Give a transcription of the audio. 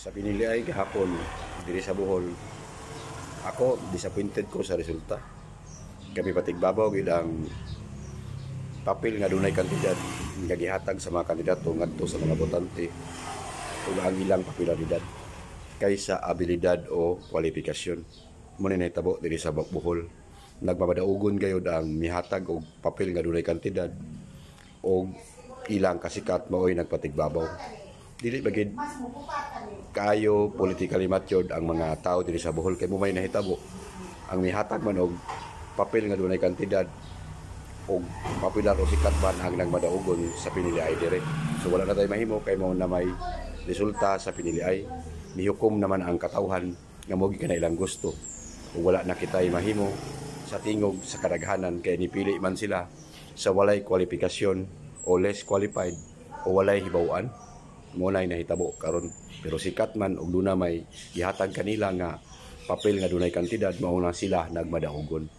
Sa pinili ay gahapon diri sa Bohol, ako disappointed ko sa resulta. Kami patigbabaw gid ang papel nga dunay kantidad nga gihatag sa mga kandidato ngadto sa mga botante ug ang ilang popularidad kaysa abilidad o kwalifikasyon. Muna nahitabo diri sa Bohol, nagmamadaogon gayud ang mihatag og papel nga dunay kantidad o ilang kasikat maoy nagpatigbabaw. Dili bagid kaayo politically matured ang mga tao diri sa Bohol kay may nahitabo ang mihatag man og papel nga dunay kantidad o popular o sikat man ang nagmadaogon sa pinili ay dire. So wala na tayo mahimo kay mao na may resulta sa pinili ay mihukom naman ang katawhan nga mogi kanailang gusto. Ug wala na kitay mahimo sa tingog sa kadaghanan kay nipili man sila sa walay kwalifikasyon o less qualified o walay hibaw-an. Mo nay nahitabo karon, pero sikat man og duna may gihatag kanila nga papel nga dunay kantidad mao na sila nagmadaogon.